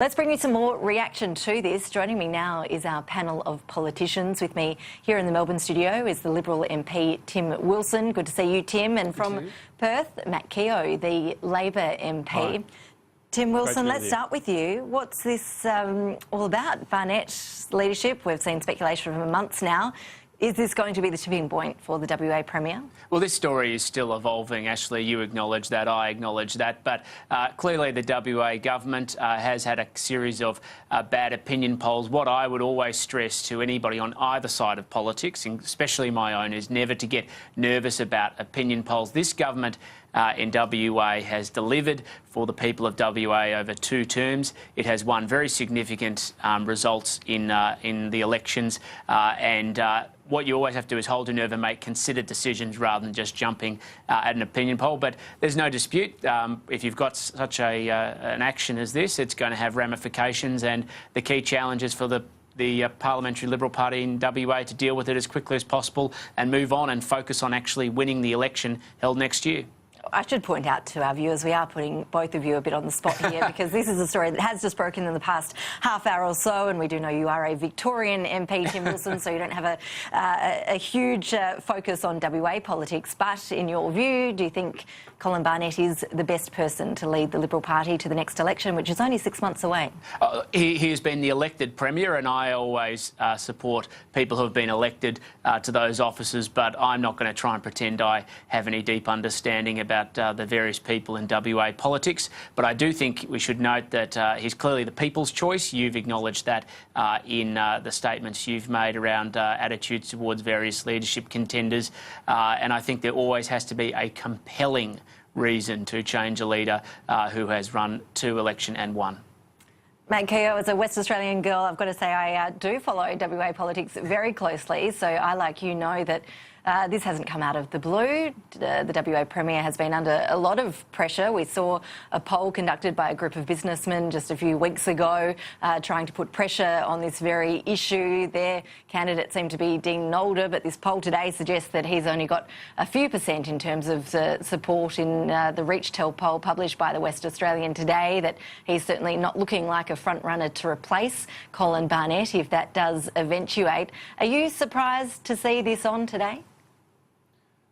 Let's bring you some more reaction to this. Joining me now is our panel of politicians. With me here in the Melbourne studio is the Liberal MP Tim Wilson. Good to see you, Tim. And from Perth, Matt Keogh, the Labor MP. Hi. Tim Wilson, let's start with you. What's this all about? Barnett's leadership, we've seen speculation for months now. Is this going to be the tipping point for the WA Premier? Well, this story is still evolving, Ashleigh. You acknowledge that, I acknowledge that. But clearly the WA government has had a series of bad opinion polls. What I would always stress to anybody on either side of politics, and especially my own, is never to get nervous about opinion polls. This government in WA has delivered for the people of WA over 2 terms. It has won very significant results in the elections, and what you always have to do is hold your nerve and make considered decisions rather than just jumping at an opinion poll. But there's no dispute, if you've got such an action as this, it's going to have ramifications, and the key challenge is for the Parliamentary Liberal Party in WA to deal with it as quickly as possible and move on and focus on actually winning the election held next year. I should point out to our viewers, we are putting both of you a bit on the spot here because this is a story that has just broken in the past half hour or so, and we do know you are a Victorian MP, Tim Wilson, so you don't have a huge focus on WA politics. But in your view, do you think Colin Barnett is the best person to lead the Liberal Party to the next election, which is only 6 months away? He has been the elected Premier, and I always support people who have been elected to those offices, but I'm not going to try and pretend I have any deep understanding about the various people in WA politics. But I do think we should note that he's clearly the people's choice. You've acknowledged that in the statements you've made around attitudes towards various leadership contenders, and I think there always has to be a compelling reason to change a leader who has run 2 elections and won. Matt Keogh, as a West Australian girl, I've got to say I do follow WA politics very closely, so I, like you, know that this hasn't come out of the blue. The WA Premier has been under a lot of pressure. We saw a poll conducted by a group of businessmen just a few weeks ago trying to put pressure on this very issue. Their candidate seemed to be Dean Nolder, but this poll today suggests that he's only got a few percent in terms of the support in the Reach-Tel poll published by the West Australian today, that he's certainly not looking like a front-runner to replace Colin Barnett if that does eventuate. Are you surprised to see this on today?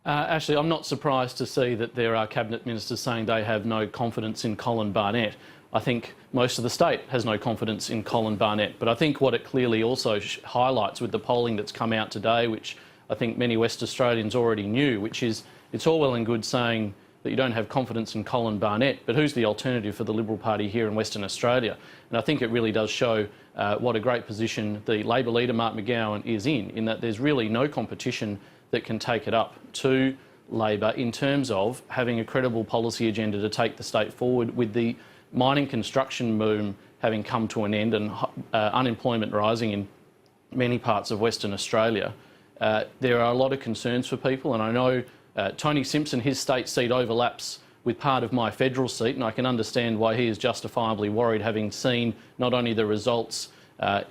Ashleigh, I'm not surprised to see that there are Cabinet Ministers saying they have no confidence in Colin Barnett. I think most of the state has no confidence in Colin Barnett. But I think what it clearly also highlights with the polling that's come out today, which I think many West Australians already knew, which is it's all well and good saying that you don't have confidence in Colin Barnett, but who's the alternative for the Liberal Party here in Western Australia? And I think it really does show what a great position the Labor leader, Mark McGowan, is in that there's really no competition that can take it up to Labor in terms of having a credible policy agenda to take the state forward, with the mining construction boom having come to an end and unemployment rising in many parts of Western Australia. There are a lot of concerns for people, and I know Tony Simpson, his state seat overlaps with part of my federal seat, and I can understand why he is justifiably worried, having seen not only the results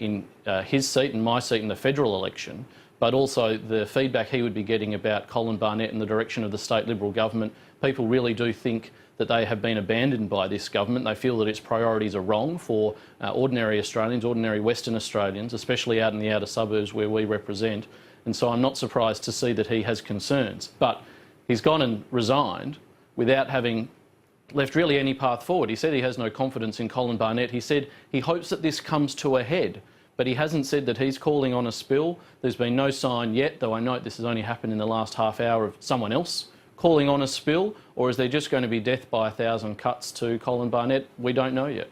in his seat and my seat in the federal election, but also the feedback he would be getting about Colin Barnett and the direction of the state Liberal government. People really do think that they have been abandoned by this government. They feel that its priorities are wrong for ordinary Australians, ordinary Western Australians, especially out in the outer suburbs where we represent. And so I'm not surprised to see that he has concerns. But he's gone and resigned without having left really any path forward. He said he has no confidence in Colin Barnett. He said he hopes that this comes to a head, but he hasn't said that he's calling on a spill. There's been no sign yet, though I note this has only happened in the last half hour, of someone else calling on a spill. Or is there just going to be death by 1,000 cuts to Colin Barnett? We don't know yet.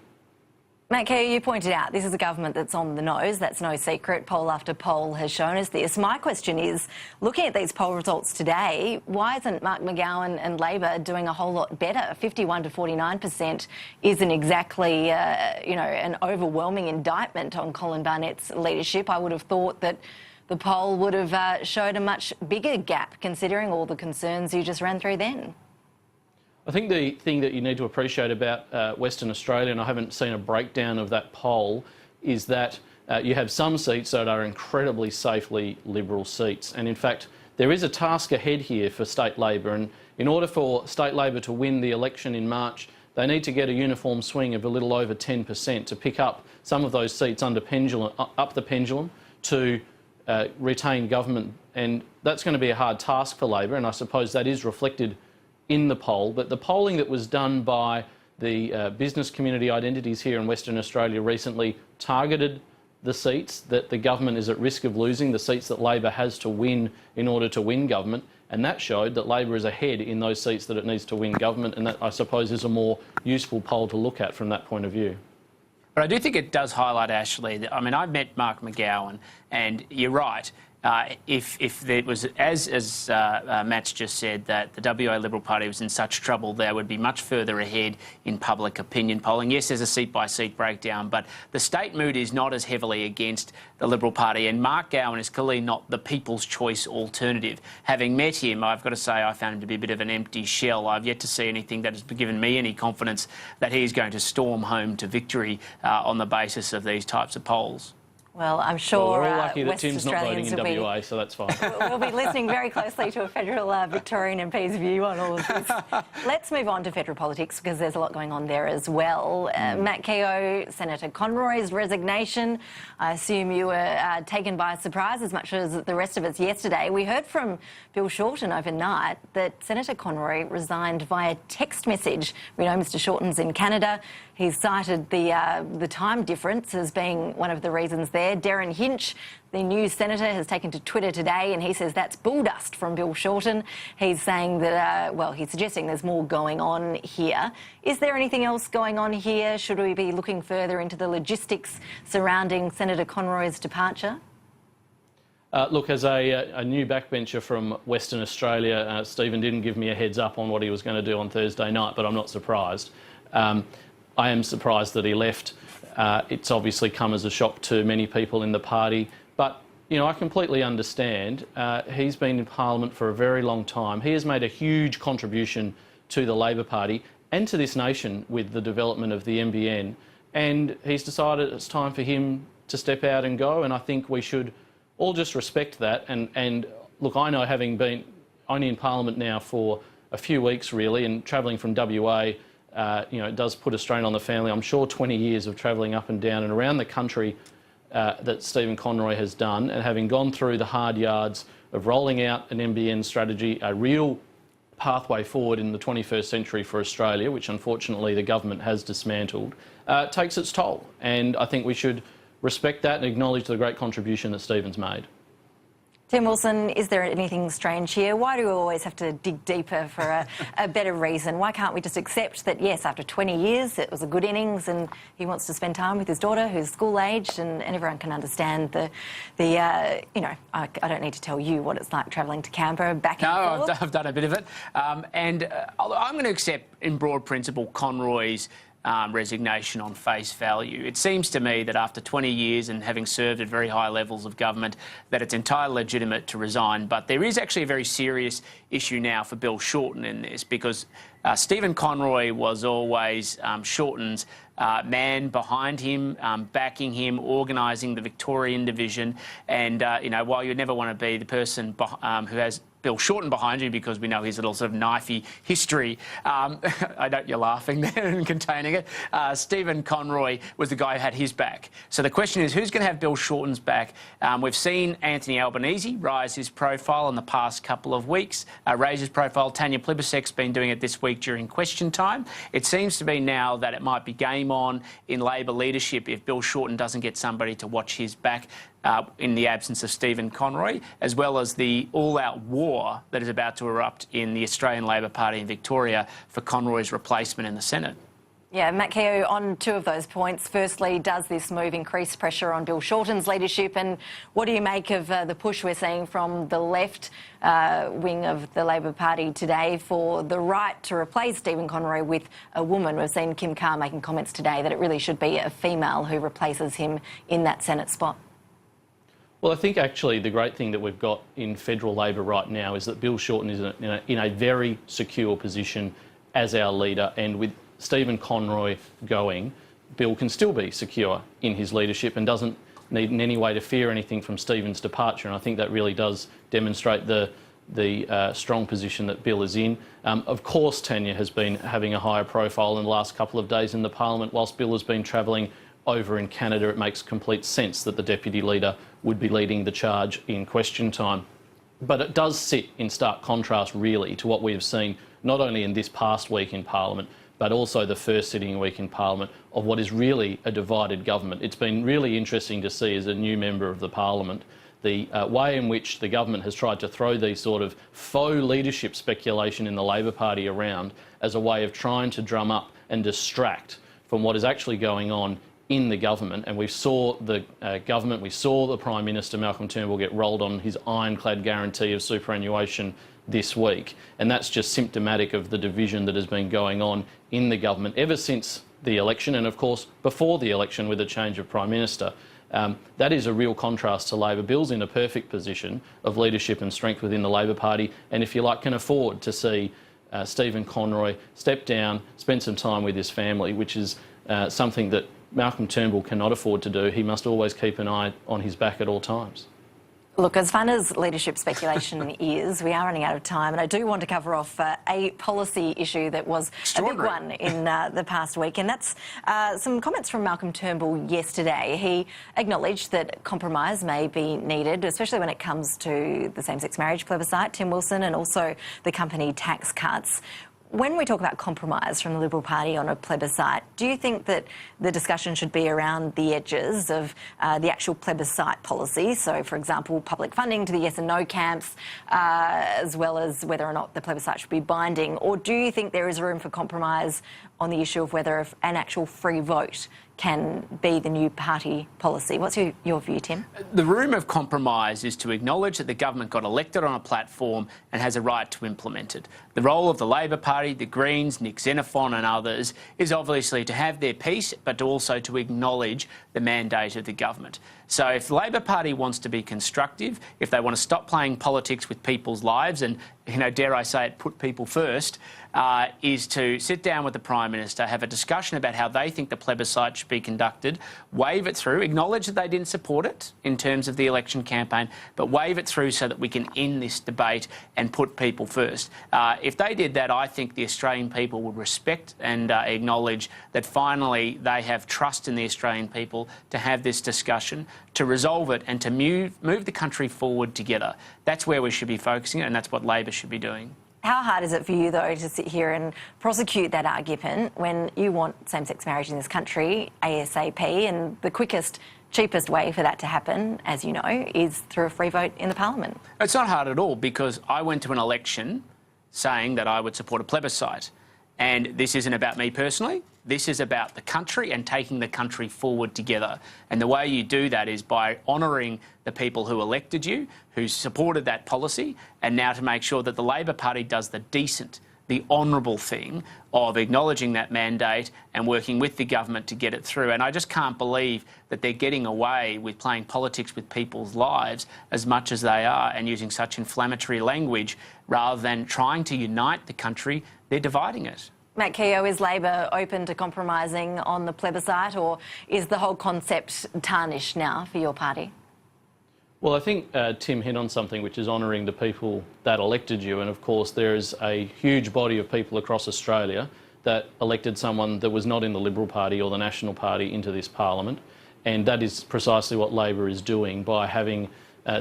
Matt Keogh, you pointed out this is a government that's on the nose. That's no secret. Poll after poll has shown us this. My question is, looking at these poll results today, why isn't Mark McGowan and Labor doing a whole lot better? 51 to 49% isn't exactly, an overwhelming indictment on Colin Barnett's leadership. I would have thought that the poll would have showed a much bigger gap, considering all the concerns you just ran through then. I think the thing that you need to appreciate about Western Australia, and I haven't seen a breakdown of that poll, is that you have some seats that are incredibly safely Liberal seats. And in fact, there is a task ahead here for state Labor. And in order for state Labor to win the election in March, they need to get a uniform swing of a little over 10% to pick up some of those seats up the pendulum to retain government. And that's going to be a hard task for Labor, and I suppose that is reflected in the poll. But the polling that was done by the business community identities here in Western Australia recently targeted the seats that the government is at risk of losing, the seats that Labor has to win in order to win government, and that showed that Labor is ahead in those seats that it needs to win government, and that, I suppose, is a more useful poll to look at from that point of view. But I do think it does highlight, Ashleigh, that, I mean, I've met Mark McGowan, and you're right. If there was, as Matt's just said, that the WA Liberal Party was in such trouble, they would be much further ahead in public opinion polling. Yes, there's a seat-by-seat breakdown, but the state mood is not as heavily against the Liberal Party, and Mark Gowan is clearly not the people's choice alternative. Having met him, I've got to say I found him to be a bit of an empty shell. I've yet to see anything that has given me any confidence that he's going to storm home to victory on the basis of these types of polls. Well, I'm sure we're all lucky that West Tim's not voting Australians in WA, so that's fine. We'll be listening very closely to a federal Victorian MP's view on all of this. Let's move on to federal politics, because there's a lot going on there as well. Matt Keogh, Senator Conroy's resignation. I assume you were taken by surprise as much as the rest of us yesterday. We heard from Bill Shorten overnight that Senator Conroy resigned via text message. We know Mr Shorten's in Canada. He's cited the time difference as being one of the reasons there. Darren Hinch, the new senator, has taken to Twitter today, and he says that's bull dust from Bill Shorten. He's saying that, well, he's suggesting there's more going on here. Is there anything else going on here? Should we be looking further into the logistics surrounding Senator Conroy's departure? Look, as a new backbencher from Western Australia, Stephen didn't give me a heads up on what he was going to do on Thursday night, but I'm not surprised. I am surprised that he left. It's obviously come as a shock to many people in the party, but you know, I completely understand. He's been in Parliament for a very long time. He has made a huge contribution to the Labor Party and to this nation with the development of the NBN, and he's decided it's time for him to step out and go, and I think we should all just respect that. And look, I know, having been only in Parliament now for a few weeks really, and travelling from WA, you know, it does put a strain on the family. I'm sure 20 years of travelling up and down and around the country that Stephen Conroy has done, and having gone through the hard yards of rolling out an NBN strategy, a real pathway forward in the 21st century for Australia, which unfortunately the government has dismantled, takes its toll. And I think we should respect that and acknowledge the great contribution that Stephen's made. Tim Wilson, is there anything strange here? Why do we always have to dig deeper for a better reason? Why can't we just accept that, yes, after 20 years it was a good innings and he wants to spend time with his daughter who's school-aged, and everyone can understand you know, I don't need to tell you what it's like travelling to Canberra back and forth. No, I've done a bit of it. I'm going to accept in broad principle Conroy's resignation on face value. It seems to me that after 20 years and having served at very high levels of government, that it's entirely legitimate to resign. But there is actually a very serious issue now for Bill Shorten in this, because Stephen Conroy was always Shorten's man behind him, backing him, organising the Victorian division. And, you know, while you never want to be the person who has Bill Shorten behind you, because we know his little sort of knifey history. I know you're laughing there and containing it. Stephen Conroy was the guy who had his back. So the question is, who's going to have Bill Shorten's back? We've seen Anthony Albanese rise his profile in the past couple of weeks, raise his profile. Tanya Plibersek's been doing it this week during question time. It seems to be now that it might be game on in Labor leadership if Bill Shorten doesn't get somebody to watch his back in the absence of Stephen Conroy, as well as the all-out war that is about to erupt in the Australian Labor Party in Victoria for Conroy's replacement in the Senate. Yeah, Matt Keogh, on two of those points. Firstly, does this move increase pressure on Bill Shorten's leadership? And what do you make of the push we're seeing from the left wing of the Labor Party today for the right to replace Stephen Conroy with a woman? We've seen Kim Carr making comments today that it really should be a female who replaces him in that Senate spot. Well, I think actually the great thing that we've got in federal Labor right now is that Bill Shorten is in a very secure position as our leader, and with Stephen Conroy going, Bill can still be secure in his leadership and doesn't need in any way to fear anything from Stephen's departure. And I think that really does demonstrate the the strong position that Bill is in. Of course, Tanya has been having a higher profile in the last couple of days in the Parliament. Whilst Bill has been travelling over in Canada, it makes complete sense that the Deputy Leader would be leading the charge in question time. But it does sit in stark contrast, really, to what we have seen not only in this past week in Parliament, but also the first sitting week in Parliament of what is really a divided government. It's been really interesting to see, as a new member of the Parliament, the way in which the government has tried to throw these sort of faux leadership speculation in the Labor Party around as a way of trying to drum up and distract from what is actually going on in the government. And we saw the government, we saw the Prime Minister, Malcolm Turnbull, get rolled on his ironclad guarantee of superannuation this week. And that's just symptomatic of the division that has been going on in the government ever since the election, and of course before the election with a change of Prime Minister. That is a real contrast to Labor. Bill's in a perfect position of leadership and strength within the Labor Party, and if you like, can afford to see Stephen Conroy step down, spend some time with his family, which is something that Malcolm Turnbull cannot afford to do. He must always keep an eye on his back at all times. Look, as fun as leadership speculation is, we are running out of time, and I do want to cover off a policy issue that was a big one in the past week, and that's some comments from Malcolm Turnbull yesterday. He acknowledged that compromise may be needed, especially when it comes to the same-sex marriage plebiscite, Tim Wilson, and also the company tax cuts. When we talk about compromise from the Liberal Party on a plebiscite, do you think that the discussion should be around the edges of the actual plebiscite policy? So, for example, public funding to the yes and no camps, as well as whether or not the plebiscite should be binding? Or do you think there is room for compromise on the issue of whether an actual free vote can be the new party policy? What's your view, Tim? The room of compromise is to acknowledge that the government got elected on a platform and has a right to implement it. The role of the Labor Party, the Greens, Nick Xenophon and others is obviously to have their piece, but also to acknowledge the mandate of the government. So if the Labor Party wants to be constructive, if they want to stop playing politics with people's lives and, dare I say it, put people first, is to sit down with the Prime Minister, have a discussion about how they think the plebiscite should be conducted, wave it through, acknowledge that they didn't support it in terms of the election campaign, but wave it through so that we can end this debate and put people first. If they did that, I think the Australian people would respect and acknowledge that finally they have trust in the Australian people to have this discussion, to resolve it and to move the country forward together. That's where we should be focusing, and that's what Labor should be doing. How hard is it for you, though, to sit here and prosecute that argument when you want same-sex marriage in this country ASAP, and the quickest, cheapest way for that to happen, as you know, is through a free vote in the Parliament? It's not hard at all, because I went to an election saying that I would support a plebiscite. And this isn't about me personally. This is about the country and taking the country forward together. And the way you do that is by honouring the people who elected you, who supported that policy, and now to make sure that the Labor Party does the decent, the honourable thing of acknowledging that mandate and working with the government to get it through. And I just can't believe that they're getting away with playing politics with people's lives as much as they are and using such inflammatory language rather than trying to unite the country. They're dividing it. Matt Keogh, is Labor open to compromising on the plebiscite, or is the whole concept tarnished now for your party? Well, I think Tim hit on something, which is honouring the people that elected you. And of course, there is a huge body of people across Australia that elected someone that was not in the Liberal Party or the National Party into this Parliament. And that is precisely what Labor is doing by having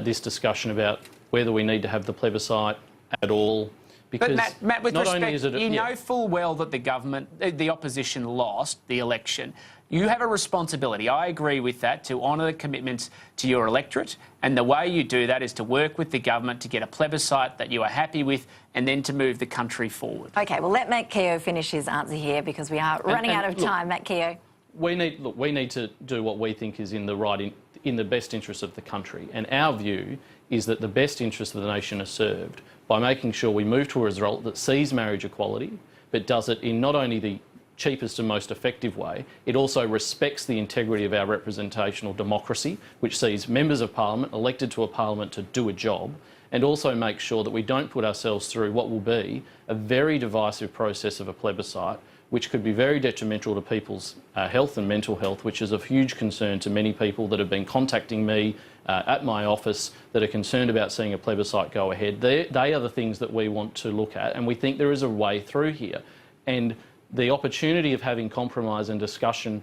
this discussion about whether we need to have the plebiscite at all. Because but Matt, with respect, you know full well that the government, the opposition lost the election. You have a responsibility, I agree with that, to honour the commitments to your electorate, and the way you do that is to work with the government to get a plebiscite that you are happy with and then to move the country forward. OK, well, let Matt Keogh finish his answer here because we are running out of time. Matt Keogh. We need to do what we think is in the best interest of the country, and our view is that the best interests of the nation are served by making sure we move to a result that sees marriage equality, but does it in not only the cheapest and most effective way, it also respects the integrity of our representational democracy, which sees members of Parliament elected to a Parliament to do a job, and also makes sure that we don't put ourselves through what will be a very divisive process of a plebiscite, which could be very detrimental to people's health and mental health, which is of huge concern to many people that have been contacting me at my office that are concerned about seeing a plebiscite go ahead. They are the things that we want to look at, and we think there is a way through here. And the opportunity of having compromise and discussion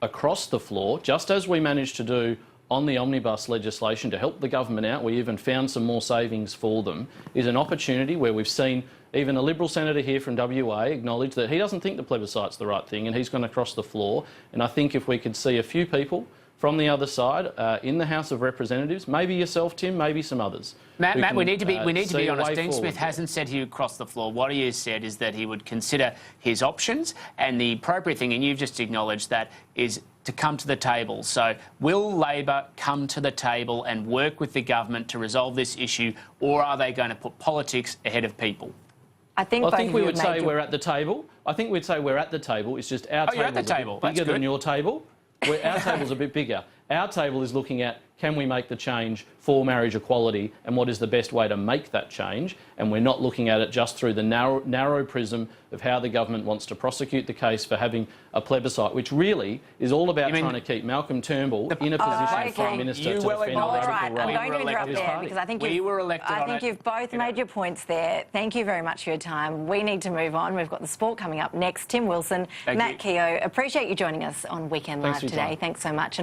across the floor, just as we managed to do on the omnibus legislation to help the government out, we even found some more savings for them, is an opportunity where we've seen even a Liberal senator here from WA acknowledge that he doesn't think the plebiscite's the right thing and he's going to cross the floor. And I think if we could see a few people from the other side in the House of Representatives, maybe yourself, Tim, maybe some others. Matt, we need to be honest. Dean forward. Smith hasn't said he would cross the floor. What he has said is that he would consider his options, and the appropriate thing, and you've just acknowledged that, is to come to the table. So will Labor come to the table and work with the government to resolve this issue, or are they going to put politics ahead of people? I think we would say we're at the table. I think we'd say we're at the table. It's just our you're at the table's a bit bigger than your table. Our table's a bit bigger. Our table is looking at, can we make the change for marriage equality and what is the best way to make that change? And we're not looking at it just through the narrow prism of how the government wants to prosecute the case for having a plebiscite, which really is all about trying to keep Malcolm Turnbull in a position for a minister to defend electoral All right, rights. I'm going to interrupt there because I think you've both made your points there. Thank you very much for your time. We need to move on. We've got the sport coming up next. Tim Wilson, Matt Keogh, appreciate you joining us on Weekend Live today. Thanks so much.